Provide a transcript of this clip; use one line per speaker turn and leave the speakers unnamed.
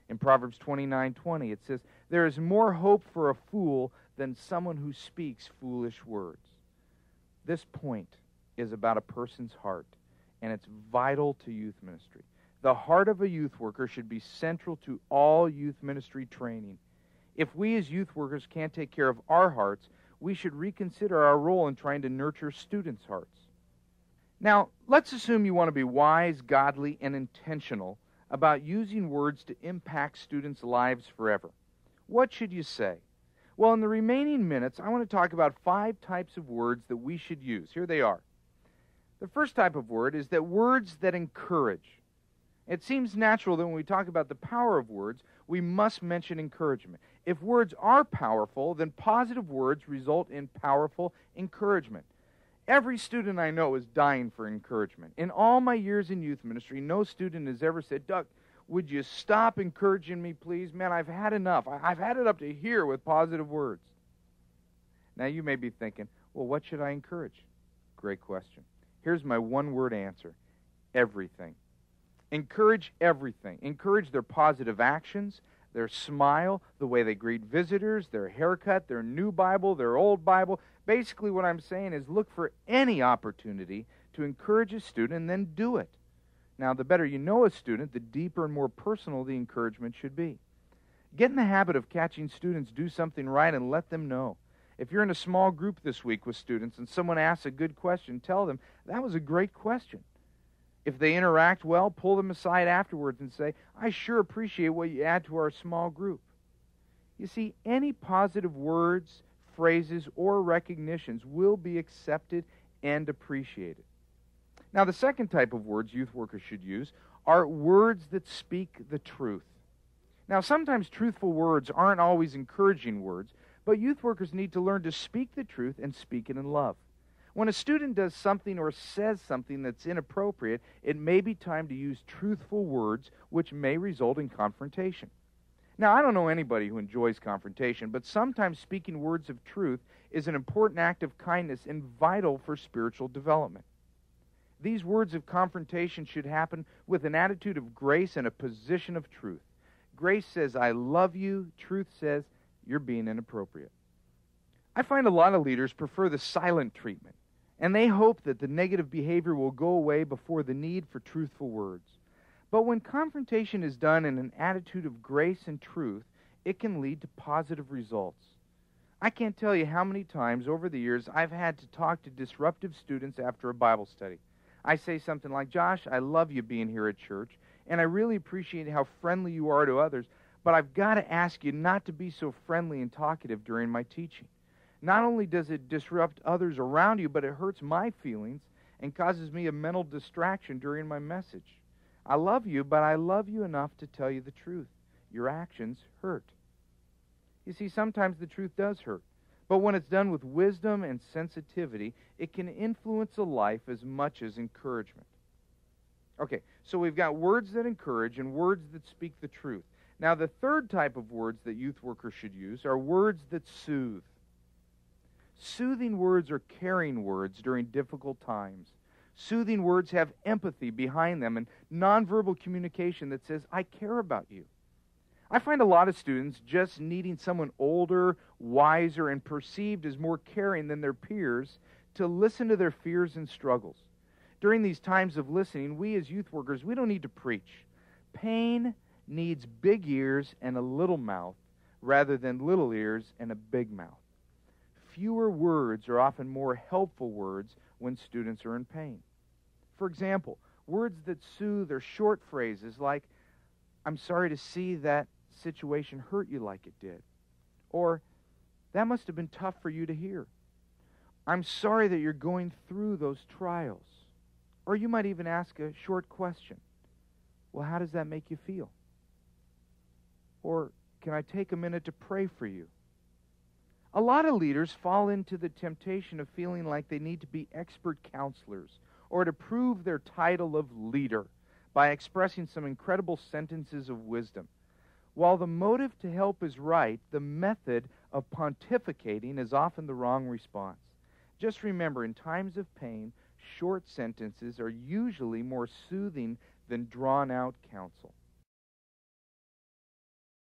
In Proverbs 29:20, it says, "There is more hope for a fool than someone who speaks foolish words." This point is about a person's heart, and it's vital to youth ministry. The heart of a youth worker should be central to all youth ministry training. If we as youth workers can't take care of our hearts, we should reconsider our role in trying to nurture students' hearts. Now, let's assume you want to be wise, godly, and intentional about using words to impact students' lives forever. What should you say? Well, in the remaining minutes, I want to talk about 5 types of words that we should use. Here they are. The first type of word is that words that encourage. It seems natural that when we talk about the power of words, we must mention encouragement. If words are powerful, then positive words result in powerful encouragement. Every student I know is dying for encouragement. In all my years in youth ministry, no student has ever said, "Doug, would you stop encouraging me, please? Man, I've had enough. I've had it up to here with positive words." Now you may be thinking, well, what should I encourage? Great question. Here's my one-word answer: everything. Encourage everything. Encourage their positive actions, their smile, the way they greet visitors, their haircut, their new Bible, their old Bible. Basically what I'm saying is look for any opportunity to encourage a student and then do it. Now, the better you know a student, the deeper and more personal the encouragement should be. Get in the habit of catching students do something right and let them know. If you're in a small group this week with students and someone asks a good question, tell them, "That was a great question." If they interact well, pull them aside afterwards and say, "I sure appreciate what you add to our small group." You see, any positive words, phrases, or recognitions will be accepted and appreciated. Now, the second type of words youth workers should use are words that speak the truth. Now, sometimes truthful words aren't always encouraging words, but youth workers need to learn to speak the truth and speak it in love. When a student does something or says something that's inappropriate, it may be time to use truthful words, which may result in confrontation. Now, I don't know anybody who enjoys confrontation, but sometimes speaking words of truth is an important act of kindness and vital for spiritual development. These words of confrontation should happen with an attitude of grace and a position of truth. Grace says, "I love you." Truth says, "You're being inappropriate." I find a lot of leaders prefer the silent treatment, and they hope that the negative behavior will go away before the need for truthful words. But when confrontation is done in an attitude of grace and truth, it can lead to positive results. I can't tell you how many times over the years I've had to talk to disruptive students after a Bible study. I say something like, "Josh, I love you being here at church, and I really appreciate how friendly you are to others, but I've got to ask you not to be so friendly and talkative during my teaching. Not only does it disrupt others around you, but it hurts my feelings and causes me a mental distraction during my message. I love you, but I love you enough to tell you the truth. Your actions hurt." You see, sometimes the truth does hurt, but when it's done with wisdom and sensitivity, it can influence a life as much as encouragement. Okay, so we've got words that encourage and words that speak the truth. Now, the third type of words that youth workers should use are words that soothe. Soothing words are caring words during difficult times. Soothing words have empathy behind them and nonverbal communication that says, "I care about you." I find a lot of students just needing someone older, wiser, and perceived as more caring than their peers to listen to their fears and struggles. During these times of listening, we as youth workers, we don't need to preach. Pain needs big ears and a little mouth rather than little ears and a big mouth. Fewer words are often more helpful words when students are in pain. For example, words that soothe are short phrases like, "I'm sorry to see that situation hurt you like it did," or "That must have been tough for you to hear." "I'm sorry that you're going through those trials." Or you might even ask a short question. "Well, how does that make you feel?" Or, "Can I take a minute to pray for you?" A lot of leaders fall into the temptation of feeling like they need to be expert counselors or to prove their title of leader by expressing some incredible sentences of wisdom. While the motive to help is right, the method of pontificating is often the wrong response. Just remember, in times of pain, short sentences are usually more soothing than drawn-out counsel.